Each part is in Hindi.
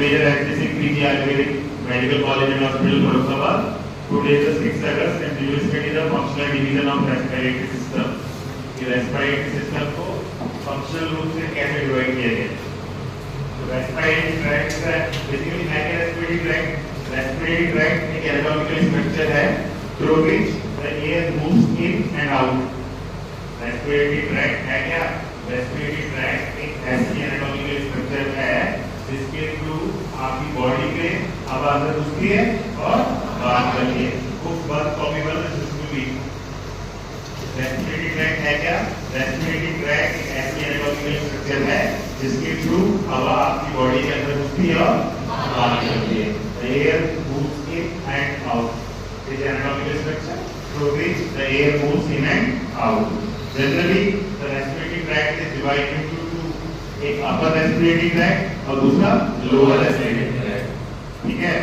major activity PG Ayurvedic Medical College and Hospital, Farukhbad. Today is the 6th August and we will study the functional division of respiratory system. ये respiratory system को functional रूप से कैसे divide किया गया? तो respiratory tract है, basically क्या है respiratory tract? Respiratory tract एक anatomical structure है through which the air moves in and out. Respiratory tract है क्या? Respiratory tract एक ऐसी anatomical structure है जिसके थ्रू आपकी बॉडी में हवा अंदर घुसती है और बाहर निकलती है। वो बंद कॉपीबल सिस्टम रेस्पिरेटरी ट्रैक्ट है क्या? रेस्पिरेटरी ट्रैक्ट एक ऐसी एनाटॉमिकल स्ट्रक्चर है जिसके थ्रू हवा आपकी बॉडी के अंदर घुसती है और बाहर निकलती है। The air moves in and out. This is anatomical structure through which the air moves in and out. Generally, the respiratory tract is divided into two. एक upper respiratory tract और दूसरा lower respiratory tract. ठीक है?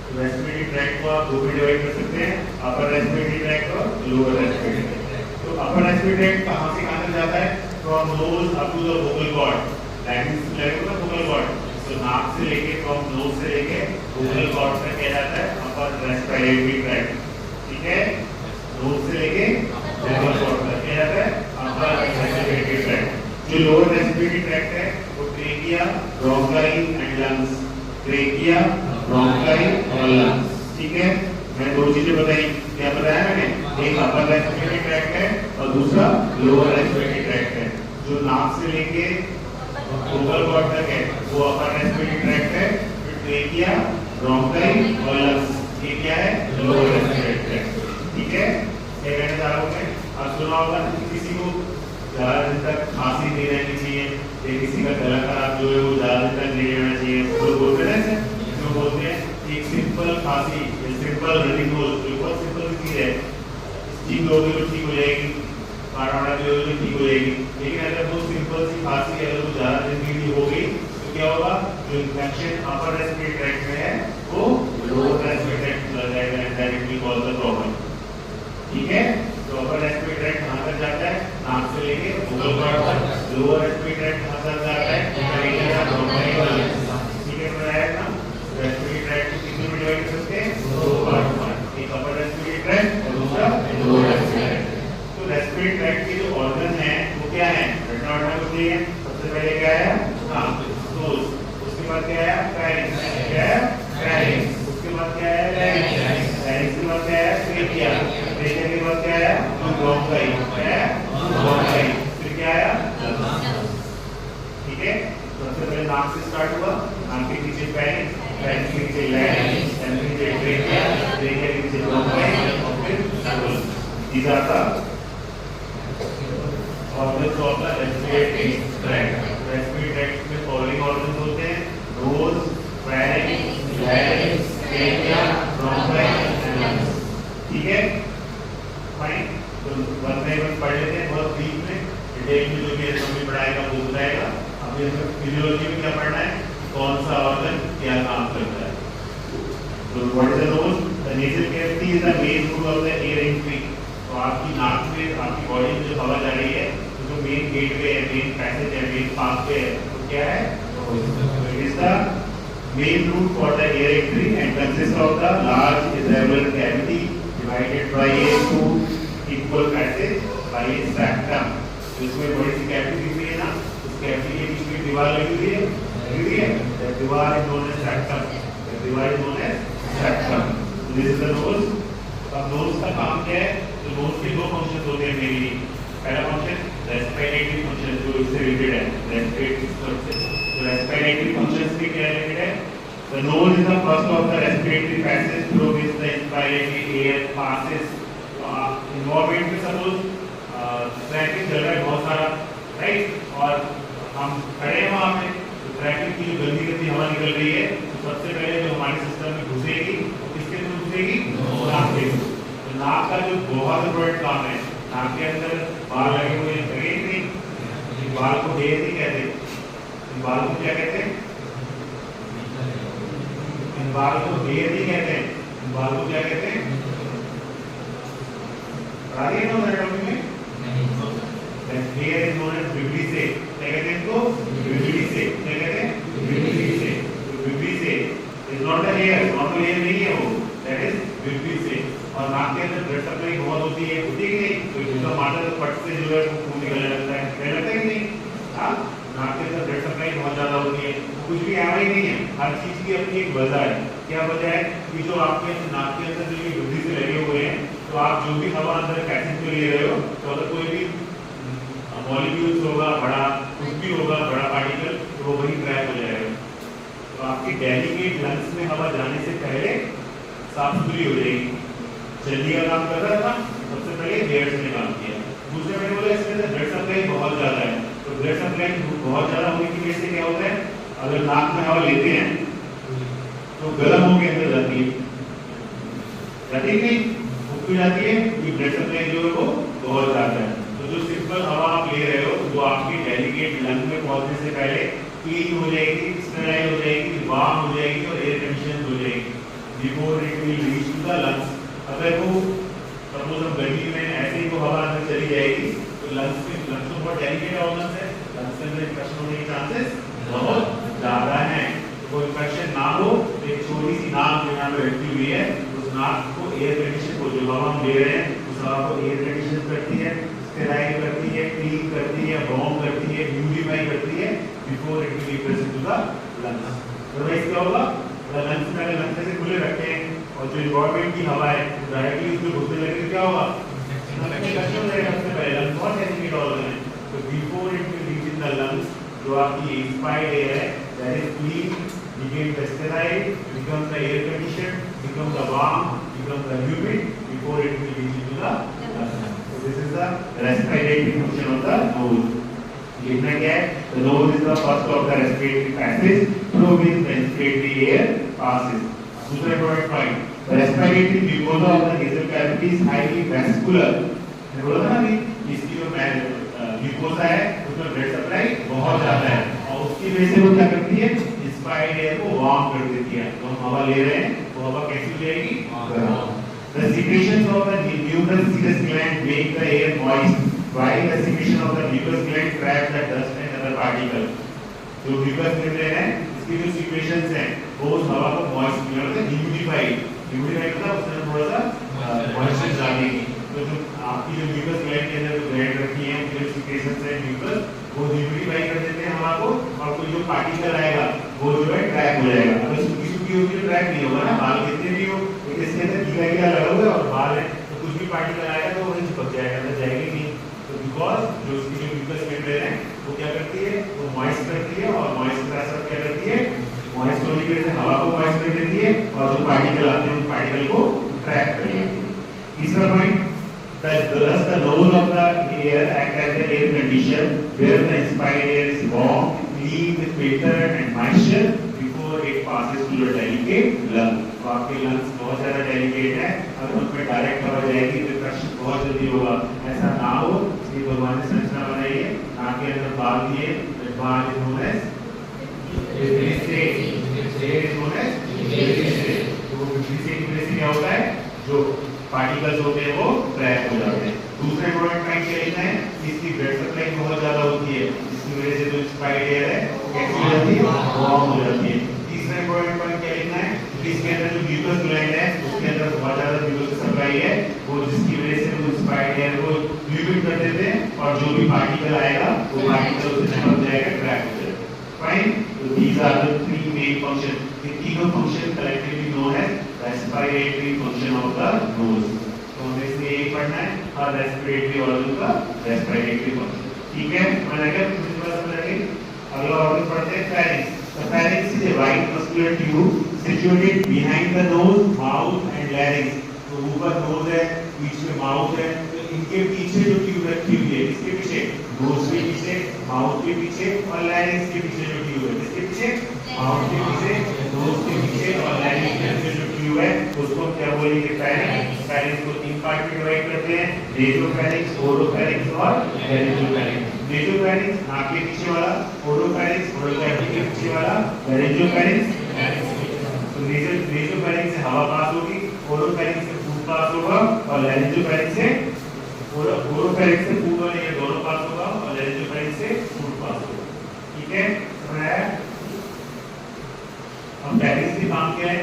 तो respiratory tract को आप दो में डिवाइड कर सकते हैं, upper respiratory tract और lower respiratory tract. तो upper respiratory tract कहाँ से कहाँ तक जाता है? From nose up to the vocal cord. That is level का vocal cord. तो नाक से लेके from nose से लेके vocal cord तक क्या जाता है? upper respiratory tract. ठीक है? nose से लेके vocal cord तक क्या जाता है? upper respiratory tract. जो लोअर रेस्पिरेटरी ट्रैक्ट है वो trachea, bronchi and lungs, trachea, bronchi और लंग्स। ठीक है, मैंने दो चीजें बताई। क्या बताया मैंने? एक अपर रेस्पिरेटरी ट्रैक्ट है और दूसरा लोअर रेस्पिरेटरी ट्रैक्ट है। जो नाक से लेके वोकल कॉर्ड तक है वो अपर रेस्पिरेटरी ट्रैक्ट है। फिर ट्रेकिया, ब्रोंकाई और लंग्स ये क्या है? Lower respiratory tract. ठीक है, ये कहना चाह रहा हूं मैं। अब सुना होगा किसी को ज़्यादा दिन तक खांसी नहीं रहनी चाहिए या किसी का गला खराब जो है वो ज़्यादा दिन तक नहीं रहना चाहिए, तो बोलते हैं ना, इसमें बोलते हैं एक सिंपल खांसी, सिंपल रनिंग नोज, जो बहुत सिंपल चीज़ है, स्टीम लोगे तो ठीक हो जाएगी, खाना वाना भी तो ठीक हो जाएगी। लेकिन अगर वो सिंपल सी खांसी अगर वो ज़्यादा दिन के लिए हो गई तो क्या होगा? जो इन्फेक्शन अपर रेस्पिरेटरी ट्रैक्ट में है वो लोअर रेस्पिरेटरी ट्रैक्ट में चला जाएगा and that will cause the problem. ठीक है, तो अपर रेस्पिरेटरी ट्रैक्ट कहाँ तक जाता है? नाक से लेके वोकल कॉर्ड तक। लोअर रेस्पिरेटरी ट्रैक्ट कहाँ तक जाता है? ट्रेकिया, ब्रोंकाई और लंग्स। ठीक है, बताया ना? रेस्पिरेटरी ट्रैक्ट को कितने में डिवाइड कर सकते हैं? दो पार्ट में, एक अपर रेस्पिरेटरी ट्रैक्ट और दूसरा लोअर रेस्पिरेटरी ट्रैक्ट। तो रेस्पिरेटरी ट्रैक्ट के जो ऑर्गन है वो क्या है? रटना वटना कुछ नहीं है। सबसे पहले क्या है? हाँ, नोज। उसके बाद क्या है? फेरिंक्स। क्या है? फेरिंक्स। उसके बाद क्या है? लैरिंक्स। लैरिंक्स के बाद क्या है? ट्रेकिया। ट्रेकिया के बाद क्या है? ब्रोंकाई। क्या है? ब्रोंकाई। फिर क्या है? ठीक है, सबसे पहले नाक से स्टार्ट हुआ, नाक के नीचे फेरिंक्स, फेरिंक्स के नीचे लैरिंक्स, लैरिंक्स के नीचे ट्रेकिया, ट्रेकिया के नीचे ब्रोंकाई और फिर lungs. These are the organs of the respiratory tract. Respiratory tract में following organs होते हैं: nose, pharynx, larynx, trachea, bronchi and lungs. ठीक है, फाइन। तो वन बाय वन पढ़ लेते हैं बहुत डीप में, डिटेल में जो भी एनाटॉमी पढ़ाएगा वो बताएगा। अब ये फिजियोलॉजी में क्या पढ़ना है? कौन सा ऑर्गन क्या काम करता है? तो what is the nose? The nasal cavity is the main route of the air entry. तो आपकी नाक में आपकी बॉडी में जो हवा जा रही है तो जो मेन गेटवे है, मेन पैसेज है, मेन पाथवे है वो क्या है? It is the main route for the air entry and consist of the large irregular cavity divided by a two equal passage by a septum। तो इसमें बड़ी सी कैविटी दिख रही है ना, उस कैविटी के बीच में दीवार लगी हुई है, दैट दीवार is known as septum. That दीवार is known as septum. This is the nose. अब नोज का काम क्या है? तो नोज के दो फंक्शन होते हैं मेनली। पहला फंक्शन रेस्पिरेटरी फंक्शन जो इससे रिलेटेड है, रेस्पिरेटरी फंक्शन। तो रेस्पिरेटरी फंक्शन से क्या रिलेटेड है? The nose is the first of the respiratory passages through which the inspiratory air passes. Environment में suppose ट्रैफिक चल रहा है बहुत सारा, राइट, और हम खड़े हैं वहाँ पे, तो ट्रैफिक की जो गंदी गंदी हवा निकल रही है तो सबसे पहले जो हमारे सिस्टम में घुसेगी वो किसके थ्रू घुसेगी? नाक के थ्रू। तो नाक का जो बहुत इम्पोर्टेंट काम है, नाक के अंदर बाल लगे हुए हैं, लगे नहीं, बाल को हेयर नहीं कहते, बाल को क्या कहते हैं? बाल को हेयर नहीं कहते हैं, बाल को क्या कहते हैं? Hair is known as vibrissae. क्या कहते हैं इसको? विब्लिसे। क्या कहते हैं? विब्लिसे। वृद्धि से, और नाक के अंदर ब्लड सप्लाई बहुत होती है कि नहीं? तो जूता मारता तो पट से जो है खून निकलने लगता है, क्या लगता है कि नहीं? हाँ, नाक के अंदर ब्लड सप्लाई बहुत ज्यादा होती है, कुछ भी ऐसा ही नहीं है, हर चीज की अपनी एक वजह है। क्या वजह है कि जो आपके नाक के अंदर जो ये वृद्धि से लगे हुए हैं, तो आप जो भी हवा अंदर पैसेज में ले रहे हो, तो अगर कोई भी मॉलिक्यूल्स होगा बड़ा, कुछ भी होगा बड़ा पार्टिकल, तो वो वही ट्रैप हो जाएगा। तो आपकी डेलिकेट लंग्स में हवा जाने से पहले साफ सुथरी हो जाएगी। जल्दी का काम कर रहा था, सबसे पहले एयर्स ने काम किया। दूसरे मैंने बोला इसके अंदर ब्लड सप्लाई बहुत ज्यादा है, तो ब्लड सप्लाई बहुत ज्यादा होने की वजह से क्या होता है, अगर नाक में हवा लेते हैं तो गर्म होकर अंदर जाती है, जाती नहीं, फूक जाती है, क्योंकि ब्लड सप्लाई जो है वो बहुत ज्यादा है। तो जो सिंपल हवा आप ले रहे हो, वो आपकी डेलिकेट लंग में पहुंचने से पहले क्लीन हो जाएगी, स्टेराइल हो जाएगी, वार्म हो जाएगी और एयर कंडीशन हो जाएगी before it will reach to the lungs. अगर वो सपोज हम गर्मी में ऐसे ही वो हवा अंदर चली जाएगी, तो लंग्स तो बहुत डेलिकेट ऑर्गन्स है, लंग्स के अंदर इन्फेक्शन होने के चांसेस बहुत ज्यादा हैं। वो इन्फेक्शन ना हो, एक छोटी सी नाक जो यहाँ पे रखी हुई है, उस नाक को एयर कंडीशन को, जो हवा हम ले रहे हैं उस हवा को एयर कंडीशन करती है, स्टेराइल करती है, क्लीन करती है, वार्म करती है, प्यूरिफाई करती है before it will present to the lungs. Otherwise क्या होगा, लंग्स में अगर लंग्स से खुले रखते हैं और जो एनवायरनमेंट की हवा है डायरेक्टली उसमें घुसने लगे तो क्या होगा, इन्फेक्शन हो जाएगा। सबसे पहले लंग्स बहुत डेलिकेट ऑर्गन है, तो before it will reach in the lungs, जो आपकी इंस्पायर्ड एयर है that is clean, became the sterile, becomes the air conditioned, becomes the warm, becomes the humid before it will reach into the lungs. So this is the respiratory function of the nose. लिखना क्या है? The nose is the first of the respiratory passage through which the respiratory air passes. दूसरा important point, the respiratory mucosa of the nasal cavity is highly vascular. मैंने बोला था ना कि इसकी जो म्यूकोसा है उसमें ब्लड सप्लाई बहुत ज्यादा है, और उसकी वजह से वो क्या करती है, इंस्पायर्ड एयर को वार्म कर देती है। तो हम हवा ले रहे हैं तो हवा कैसी हो जाएगी, गर्म। The secretions of the mucous mucus gland make the air moist, while the secretion of the mucus gland trap the dust and other particles. जो mucus membrane है इसकी जो secretions हैं वो उस हवा को moist करते हैं, ह्यूमिडिफाई मतलब उसमें थोड़ा सा मॉइस्चर डालेगी। तो जो आपकी जो म्यूकस ग्लैंड के अंदर जो ग्लैंड रखी है, जो सिक्रेशंस है म्यूकस, वो ह्यूमिडिफाई कर देते हैं हवा को, और कोई जो पार्टिकल आएगा वो जो है ट्रैप हो जाएगा। अगर सूखी सूखी होगी तो ट्रैप नहीं होगा ना, बाल कितने भी हो, लेकिन इसके अंदर गीला लगा हुआ है और बाल है, तो कुछ भी पार्टिकल आएगा तो वही चिपक जाएगा, अंदर जाएगा ही नहीं। तो बिकॉज जो उसकी जो म्यूकस मेम्ब्रेन है वो क्या करती है, वो मॉइस्ट करती है, और मॉइस्ट के साथ क्या करती है, मॉइस्ट होने की वजह से हवा को मॉइस्ट कर देती है, और जो पार्टिकल आते हैं उन पार्टिकल को ट्रैप कर लेती है। तीसरा point, thus the nose of the air act as the air condition where the inspired air is warm, clean with filter and moisture before it passes to the delicate lung. तो आपके lungs बहुत ज़्यादा delicate है, अगर उनमें डायरेक्ट हवा जाएगी तो इन्फेक्शन बहुत जल्दी होगा। ऐसा ना हो इसलिए भगवान ने संरचना बनाई है, नाक के अंदर बाल दिए, बाल is known as तो विब्रेशन की वजह से क्या होता है, जो पार्टिकल्स होते हैं वो ट्रैप हो जाते हैं। दूसरा इंपॉर्टेंट पॉइंट क्या लिखना है, इसकी ब्लड सप्लाई बहुत ज्यादा होती है, इसकी वजह से जो इंस्पायर्ड एयर है कैसी हो जाती है, वार्म हो जाती है। तीसरा इंपॉर्टेंट पॉइंट क्या लिखना है, इसके अंदर जो म्यूकस ग्लैंड है उसके अंदर बहुत ज्यादा म्यूकस सप्लाई है, वो जिसकी वजह से वो इंस्पायर्ड एयर को ह्यूमिड कर देते हैं, और जो भी पार्टिकल आएगा वो पार्टिकल उससे चिपक जाएगा, ट्रैप हो जाएगा। फाइन, तो these are the three main function, ये तीनों function collectively known as respiratory function of the nose. तो हमें इसमें एक पढ़ना है, हर रेस्पिरेटरी ऑर्गन का रेस्पिरेटरी फंक्शन। ठीक है, समझ आ गया? समझ आ गई? अगला ऑर्गन पढ़ते हैं, pharynx. The pharynx is a white muscular tube situated behind the nose, mouth and larynx. तो ऊपर नोज है, बीच में माउथ है, तो इनके पीछे जो ट्यूब रखी हुई है, इसके पीछे नोज के पीछे, माउथ के पीछे और लैरिंक्स के पीछे जो ट्यूब है, इसके पीछे माउथ के पीछे, नोज के पीछे और लैरिंक्स के पीछे जो ट्यूब है उसको क्या बोलेंगे, फेरिंक्स। फेरिंक्स को तीन पार्ट में डिवाइड करते हैं, नेसोफेरिंक्स, ओरोफेरिंक्स और लैरिंजोफेरिंक्स। नेसोफेरिंक्स नाक के पीछे वाला, ओरोफेरिंक्स ओरल कैविटी के पीछे वाला, लैरिंजोफेरिंक्स तो नेसोफेरिंक्स से हवा पास होगी, ओरोफेरिंक्स से फूड पास होगा, और लैरिंजोफेरिंक्स से ओरोफेरिंक्स से फूड और ये दोनों पास होगा, और लैरिंजोफेरिंक्स से फूड पास होगा। ठीक है, समझ आया? अब फेरिंक्स की काम क्या है,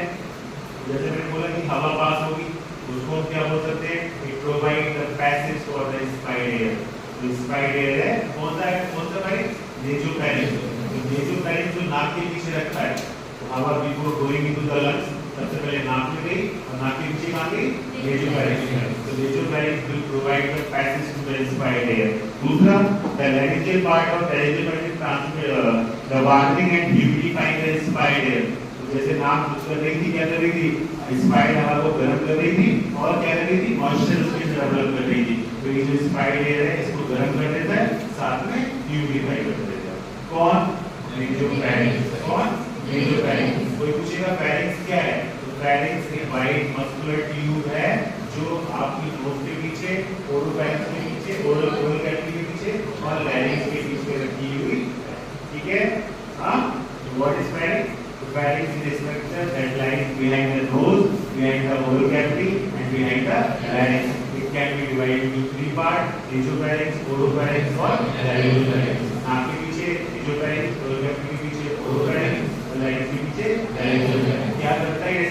जैसे मैंने बोला कि हवा पास होगी, उसको हम क्या बोल सकते हैं, it provide the passage for the inspired air. तो इंस्पायर्ड एयर है कौन सा भाई, नेसोफैरिंक्स। तो नेसोफैरिंक्स जो नाक के पीछे रखता है, तो हवा before going into the lungs सबसे पहले नाक में गई और नाक के पीछे कहाँ गई, नेसोफैरिंक्स में। तो nasopharynx will provide the passage to the inspired air. दूसरा, the laryngeal part of laryngeal transmit the warming and humidifying the inspired air. जैसे नाक कर रही थी, क्या कर रही थी, इंस्पायर्ड हवा को गर्म कर रही थी और क्या कर रही थी, मॉइस्चर उसके डेवलप कर रही थी। तो ये जो इंस्पायर्ड एयर है इसको गर्म कर देता है, साथ में ह्यूमिडिफाई कर देता है। कौन, नेसोफैरिंक्स। कौन, नेसोफैरिंक्स। कोई पूछेगा फेरिंक्स क्या है, तो फेरिंक्स एक वाइड मस्कुलर ट्यूब है जो आपकी नोज के पीछे, ओरोफैरिंक्स के पीछे, ओरल कैविटी के पीछे और लैरिंक्स के पीछे रखी हुई। ठीक है, हाँ। What is pharynx? Pharynx is a structure that lies behind the nose, behind the oral cavity, and behind the larynx. It can be divided into three parts: nasopharynx, oropharynx, और laryngopharynx. नाक के पीछे nasopharynx, oral cavity के पीछे oropharynx, और larynx के पीछे laryngopharynx. क्या करता है ये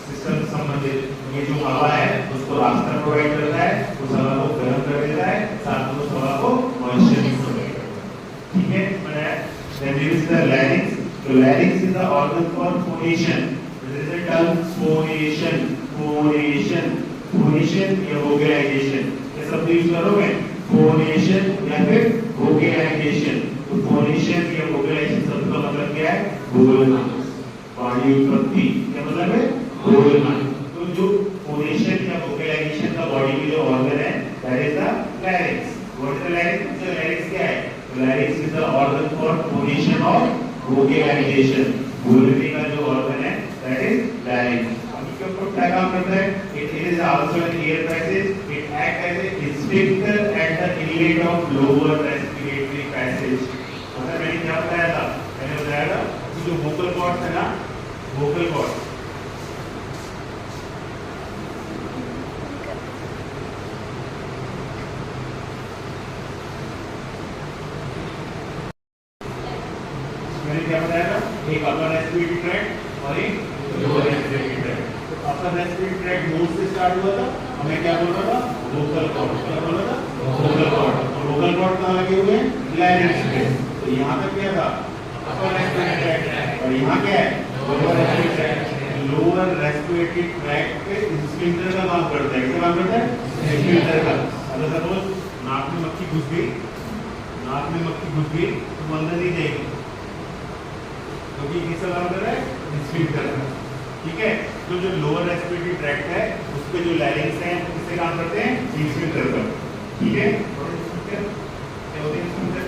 सिस्टम से संबंधित? ये जो हवा है उसको रास्ता प्रोवाइड करता है, उस हवा को गर्म कर देता है, साथ में उस हवा को मॉइस्चर भी प्रोवाइड करता है। ठीक है, बनाया। Then there is the larynx. The larynx is the organ for phonation. There is a term phonation, phonation, phonation या vocalization. ये सब यूज करोगे, phonation या फिर vocalization. तो phonation या vocalization शब्द का मतलब क्या है, बोलना, वाणी उत्पत्ति। क्या मतलब है, बोलना। तो जो phonation या vocalization का बॉडी में जो organ है, that is the larynx. What is the larynx? The larynx क्या है? The larynx is the organ for phonation or vocalization. बोलने का जो organ है, that is larynx. अब इसके ऊपर क्या काम करता है? It is also an air passage. It acts as a sphincter at the inlet of lower respiratory passage. मतलब मैंने क्या बताया था? मैंने बताया था कि जो vocal cords है ना, vocal cords क्या बताया था, एक अपर रेस्पिरेटरी ट्रैक्ट और एक लोअर रेस्पिरेटरी ट्रैक्ट। तो अपर रेस्पिरेटरी ट्रैक्ट नोज से स्टार्ट हुआ था, हमें क्या बोल रहा था, वोकल कॉर्ड। क्या बोल रहा था, वोकल कॉर्ड। और वोकल कॉर्ड कहाँ लगे हुए हैं, लैरिंक्स पे। तो यहाँ तक क्या था, अपर रेस्पिरेटरी ट्रैक्ट, और यहाँ क्या है, lower respiratory tract. Lower respiratory tract पे स्फिंक्टर का काम करता है। क्या काम करता है, स्फिंक्टर का। अगर सपोज नाक में मक्खी घुस गई, नाक में मक्खी घुस गई तो अंदर नहीं जाएगी, क्योंकि किसका काम कर रहा है, स्फिंक्टर का। ठीक है, तो जो लोअर रेस्पिरेटरी ट्रैक्ट है उस पे जो लैरिंक्स है किससे काम करते हैं, स्फिंक्टर का। ठीक है, क्या होते हैं sphincter?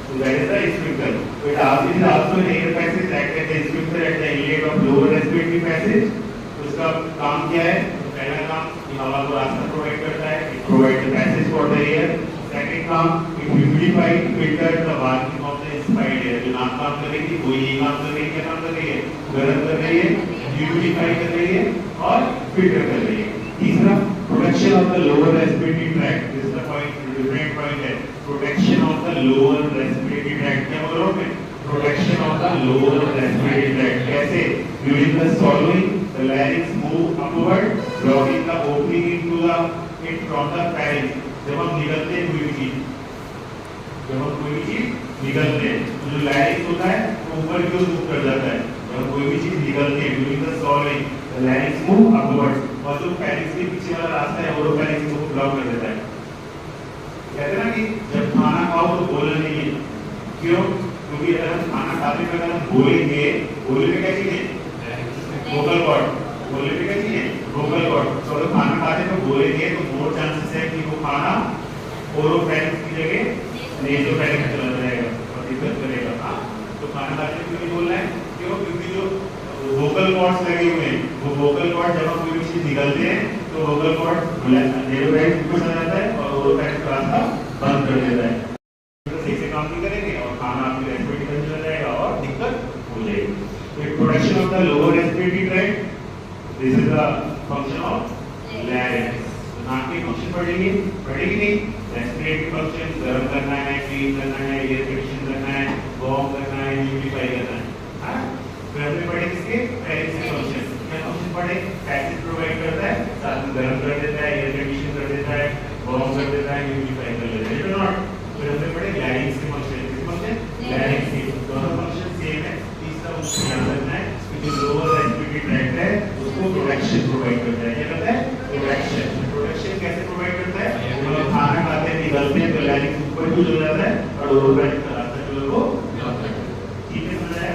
So that is the sphincter. It is also an air passage that is the sphincter at the inlet of lower respiratory passage. उसका काम क्या है? पहला काम ये हवा को रास्ता प्रोवाइड करता है, it provides the passage for the air. Second काम, it humidifies, filters the working of the inspired air. जो नाक काम कर रही थी वो ये काम कर रही है, क्या काम कर रही है, गर्म कर रही है, ह्यूमिडिफाई कर रही है और फिल्टर कर रही है। तीसरा, protection of the lower respiratory tract. This is the point, different point है, protection of the lower respiratory tract. क्या बोल रहा हूँ मैं, protection of the lower respiratory tract. कैसे? During the swallowing, the larynx move upward, blocking the opening into the it from the pharynx. जब हम निगलते हैं कोई भी चीज, जब हम कोई भी चीज निगलते हैं तो जो larynx होता है वो ऊपर की ओर मूव कर जाता है। जब हम कोई भी चीज निगलते हैं during the swallowing, the larynx move upward, और जो pharynx के पीछे वाला रास्ता है oropharynx को ब्लॉक कर देता है। कहते हैं ना कि जब खाना खाओ तो बोलना नहीं है। क्यों? क्योंकि अगर हम खाना खाते हैं अगर हम बोलेंगे, बोलने में क्या चाहिए, वोकल कॉर्ड। बोलने में क्या चाहिए, वोकल कॉर्ड। तो अगर खाना खाते तो बोलेंगे तो मोर चांसेस है कि वो खाना ओरोफैरिंक्स की जगह नेसोफैरिंक्स चला जाएगा और दिक्कत करेगा। हाँ, तो खाना खाते क्यों नहीं बोलना है, क्यों? क्योंकि जो वोकल कॉर्ड्स लगे हुए हैं, वो वोकल कॉर्ड जब हम कोई भी चीज निकलते हैं तो वोकल कॉर्ड नेसोफैरिंक्स ऊपर चला जाता है और ओरोफैरिंक्स का रास्ता बंद कर देता है। तो सही से काम नहीं करेंगे और खाना आपकी रेस्पिरेटरी में चला जाएगा और दिक्कत हो जाएगी। Protection of the lower respiratory tract. This is the function of larynx. तो नाक के फंक्शन पढ़ेंगे पढ़ेगी नहीं, रेस्पिरेटरी फंक्शन गर्म करना है, क्लीन करना है, एयर कंडीशन करना है, वार्म करना है, ह्यूमिडिफाई करना है। हाँ, फिर हमने पढ़े किसके पैरेंसी फंक्शन, क्या फंक्शन पढ़े, पैसेज प्रोवाइड करता है, साथ में गर्म कर देता है, एयर कंडीशन कर देता है, वार्म कर देता है, ह्यूमिडिफाई कर देता है, इट नॉट। फिर हमने पढ़े लैरिंग्स के फंक्शन, किस फंक्शन लैरिंग्स के, दोनों फंक्शन सेम है। तीसरा उसको ध्यान रखना है कि जो लोअर रेस्पिरेटरी ट्रैक्ट है उसको प्रोटेक्शन प्रोवाइड करता है, क्या करता है प्रोटेक्शन। प्रोटेक्शन कैसे प्रोवाइड करता है, जब हम खाना खाते हैं निगलते हैं तो लैरिंग्स ऊपर भी हो जाता है और ओवरराइड कराता है जो को, ठीक है समझ आया।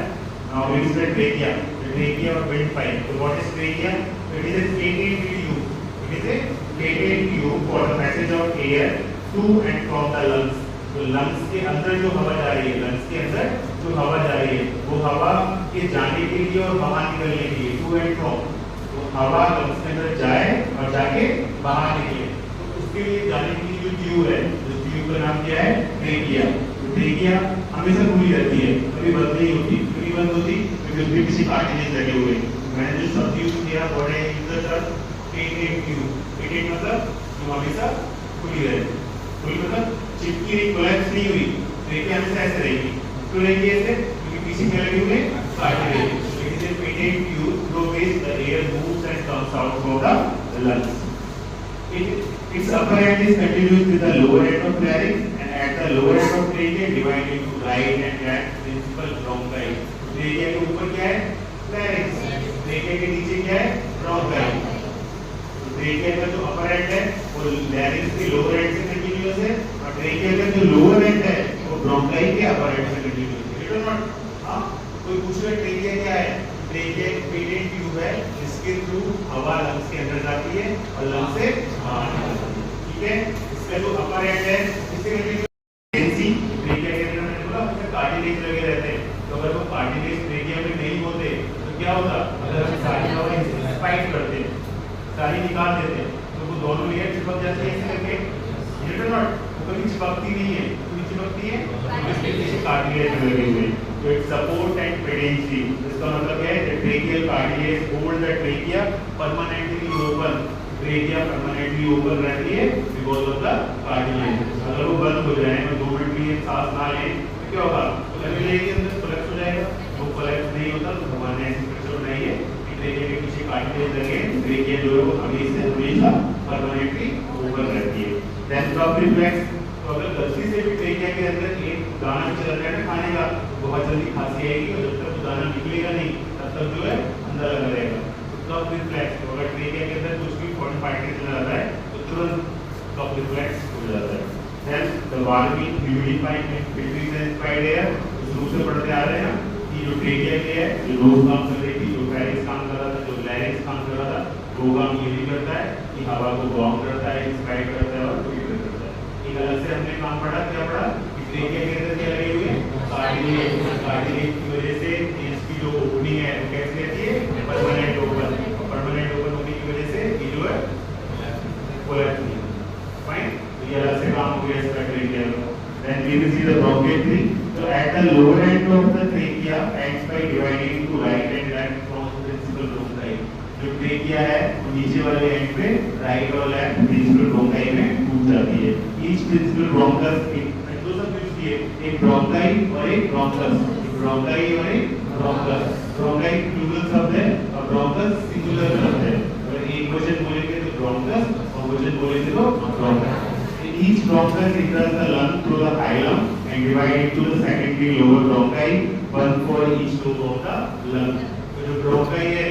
Now we will trachea, trachea और विंड पाइप। तो what is trachea, it is a patent tube, it is a patent tube for the passage of air to and from the lungs। तो लंग्स के अंदर जो हवा जा रही है, लंग्स के अंदर जो हवा जा रही है वो हवा के जाने के लिए और बाहर निकलने के लिए, टू एंड फ्रॉम, तो हवा लंग्स के अंदर जाए और जाके बाहर निकले, तो उसके लिए जाने के लिए जो ट्यूब है, उस ट्यूब का नाम क्या है ट्रेकिया। तो ट्रेकिया हमेशा खुली रहती है, कभी बंद नहीं होती, क्यों बंद होती, क्योंकि उसके पीछे कार्टिलेज लगे हुए। मैंने जो शब्द यूज किया बड़े यूजर पेटेंट ट्यूब, पेटेंट मतलब जो हमेशा खुली रहे, खुली मतलब चिपकी नहीं, कोलैप्स नहीं हुई, ट्रेकिया हमेशा ऐसे रहेगी। क्यों रहेगी ऐसे, क्योंकि पीछे क्या लगे हुए cartilage. It is a patent tube through which the air moves and comes out from the lungs. Its upper end is continuous with the lower end of larynx, and at the lower end of trachea divided into right and left principal bronchi। Trachea के ऊपर क्या है larynx, ट्रेकिया के नीचे क्या है bronchi। ट्रेकिया का जो अपर एंड है वो लैरिंक्स के लोअर एंड से कंटीन्यूअस है, और ट्रेकिया का जो लोअर एंड है वो ब्रोंकाई के अपर एंड से कंटीन्यूअस है, इट इज नॉट। हां, कोई पूछे ट्रेकिया क्या है, ट्रेकिया एक पेटेंट ट्यूब है जिसके थ्रू हवा लंग्स के अंदर जाती है और लंग्स से बाहर निकलती है, ठीक है। इसका जो अपर एंड है इससे कंटीन्यूअस ट्रेकिया के अंदर मैंने बोला उसमें कार्टिलेज लगे रहते हैं, तो अगर वो कार्टिलेज ट्रेकिया में नहीं होते तो क्या होता, अगर हम सारी हवा स्पाइक करते हैं, सारी निकाल देते हैं, तो वो दोनों लेयर चिपक जाती है ऐसे करके, इट इज नॉट, वो कभी चिपकती नहीं है, क्यों चिपकती है, इसके पीछे कार्टिलेज लगे हुए हैं। तो इट सपोर्ट एंड पेडेंसी, इसका मतलब क्या है, the tracheal cartilage hold the trachea permanently open, trachea permanently open रहती है बिकॉज ऑफ द कार्टिलेज। अगर वो बंद हो जाए और 2 मिनट के लिए सांस ना लें तो क्या होगा, तो लगे के अंदर कोलैप्स हो जाएगा, वो कोलैप्स नहीं होता तो भगवान ने ऐसी स्ट्रक्चर बनाई है कि ट्रेकिया के पीछे कार्टिलेज लगे, ट्रेकिया जो है वो हमेशा परमानेंटली ओपन रहती है। देन कफ रिफ्लेक्स, तो अगर गलती से भी ट्रेकिया के अंदर एक दाना भी चला जाए ना खाने का, बहुत जल्दी खांसी आएगी और जब तक वो दाना निकलेगा नहीं तब तक जो है अंदर लगा रहेगा। तो कफ रिफ्लेक्स, तो अगर ट्रेकिया के अंदर कुछ भी फॉरेन पार्टिकल चला जाता है तो तुरंत कफ रिफ्लेक्स हो जाता है। Then the warming humidifying between the inspired air, शुरू से पढ़ते आ रहे हैं कि जो ट्रेकिया के है जो नोज काम कर रही थी, जो पैरिस काम कर रहा था, जो लैरिंक्स काम कर रहा था, वो काम ये भी करता है कि हवा को वार्म करता है, इंस्पायर करता है और फिल्टर करता है। एक अलग से हमने काम पढ़ा, क्या पढ़ा कि ट्रेकिया के अंदर क्या लगे हुए कार्टिलेज, कार्टिलेज की वजह से इसकी जो ओपनिंग है वो कैसे रहती है परमानेंट ओपन, परमानेंट ओपन होने की वजह से ये जो है कोलैप्स नहीं होता, फाइन। तो ये अलग से काम हो गया इसका ट्रेकिया का। Then we will see the bronchiectasis. So at the lower end of the trachea ends by dividing into right and left from principal bronchi। जो ट्रेकिया है वो नीचे वाले एंड पे राइट और लेफ्ट प्रिंसिपल ब्रोंकाई में टूट जाती है। ईच प्रिंसिपल ब्रोंकस, दो शब्द यूज किए, एक ब्रोंकाई और एक ब्रोंकस, एक ब्रोंकाई और एक ब्रोंकस। ब्रोंकाई प्लूरल शब्द है और ब्रोंकस सिंगुलर शब्द है, अगर एक वचन बोलेंगे तो ब्रोंकस और वचन बोलेंगे तो bronchus. Each bronchus enters the lung through the hilum and divided into the secondary lower bronchi, one for each lobe of the lung। तो जो ब्रोंकाई है